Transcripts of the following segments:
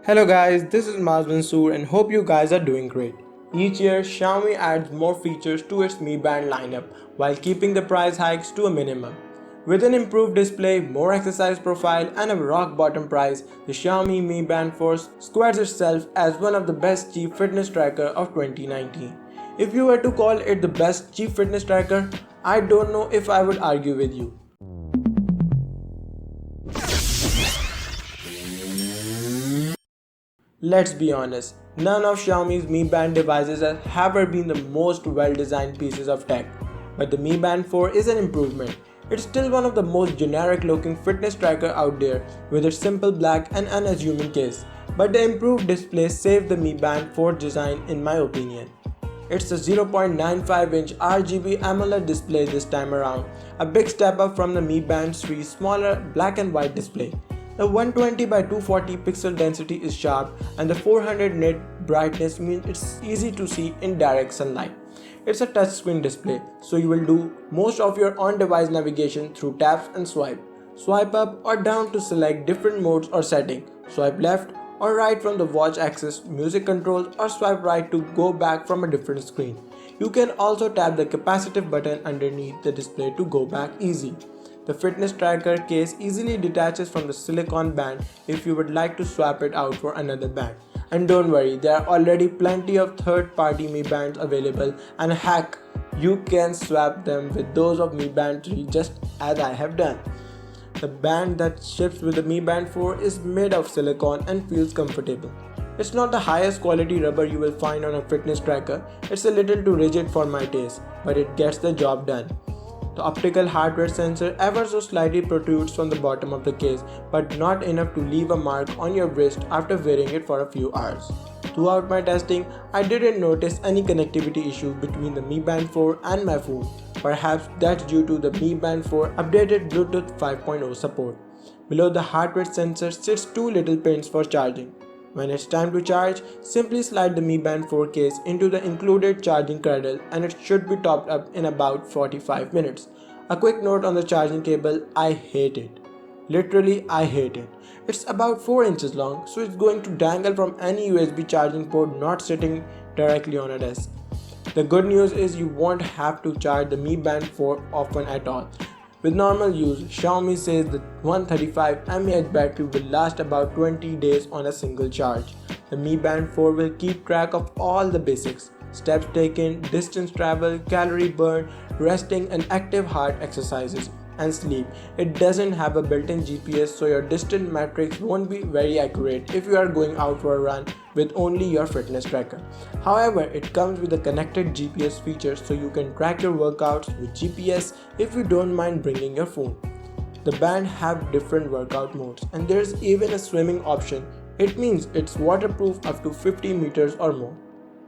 Hello guys, this is Maz Mansoor and hope you guys are doing great. Each year, Xiaomi adds more features to its Mi Band lineup while keeping the price hikes to a minimum. With an improved display, more exercise profile and a rock bottom price, the Xiaomi Mi Band 4 squares itself as one of the best cheap fitness tracker of 2019. If you were to call it the best cheap fitness tracker, I don't know if I would argue with you. Let's be honest, none of Xiaomi's Mi Band devices have ever been the most well-designed pieces of tech. But the Mi Band 4 is an improvement. It's still one of the most generic-looking fitness tracker out there with its simple black and unassuming case. But the improved display saved the Mi Band 4 design in my opinion. It's a 0.95-inch RGB AMOLED display this time around, a big step up from the Mi Band 3's smaller black and white display. The 120 by 240 pixel density is sharp and the 400 nit brightness means it's easy to see in direct sunlight. It's a touchscreen display, so you will do most of your on-device navigation through taps and swipe. Swipe up or down to select different modes or settings. Swipe left or right from the watch axis, music controls, or swipe right to go back from a different screen. You can also tap the capacitive button underneath the display to go back easy. The fitness tracker case easily detaches from the silicone band if you would like to swap it out for another band. And don't worry, there are already plenty of third-party Mi Bands available, and heck, you can swap them with those of Mi Band 3 just as I have done. The band that ships with the Mi Band 4 is made of silicone and feels comfortable. It's not the highest quality rubber you will find on a fitness tracker, it's a little too rigid for my taste, but it gets the job done. The optical heart rate sensor ever so slightly protrudes from the bottom of the case, but not enough to leave a mark on your wrist after wearing it for a few hours. Throughout my testing, I didn't notice any connectivity issue between the Mi Band 4 and my phone. Perhaps that's due to the Mi Band 4 updated Bluetooth 5.0 support. Below the heart rate sensor sits two little pins for charging. When it's time to charge, simply slide the Mi Band 4 case into the included charging cradle and it should be topped up in about 45 minutes. A quick note on the charging cable, I hate it. Literally, I hate it. It's about 4 inches long, so it's going to dangle from any USB charging port not sitting directly on a desk. The good news is you won't have to charge the Mi Band 4 often at all. With normal use, Xiaomi says the 135 mAh battery will last about 20 days on a single charge. The Mi Band 4 will keep track of all the basics: steps taken, distance traveled, calorie burn, resting and active heart exercises, and sleep. It doesn't have a built-in GPS, so your distance metrics won't be very accurate if you are going out for a run with only your fitness tracker. However, it comes with a connected GPS feature, so you can track your workouts with GPS if you don't mind bringing your phone. The band have different workout modes and there's even a swimming option. It means it's waterproof up to 50 meters or more.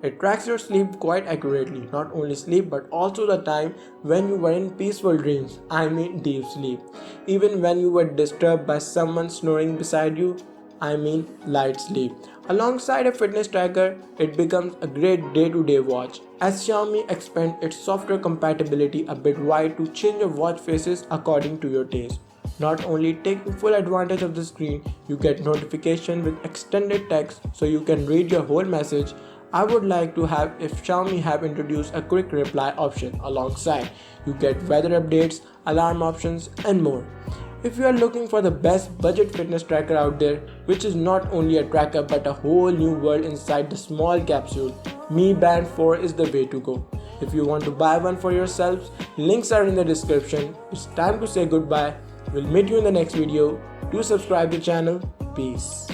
It tracks your sleep quite accurately, not only sleep but also the time when you were in peaceful dreams, I mean deep sleep. Even when you were disturbed by someone snoring beside you, I mean light sleep. Alongside a fitness tracker, it becomes a great day-to-day watch, as Xiaomi expands its software compatibility a bit wide to change your watch faces according to your taste. Not only taking full advantage of the screen, you get notification with extended text so you can read your whole message. I would like to have if Xiaomi have introduced a quick reply option alongside. You get weather updates, alarm options and more. If you are looking for the best budget fitness tracker out there, which is not only a tracker but a whole new world inside the small capsule, Mi Band 4 is the way to go. If you want to buy one for yourselves, links are in the description. It's time to say goodbye. We'll meet you in the next video. Do subscribe to the channel. Peace.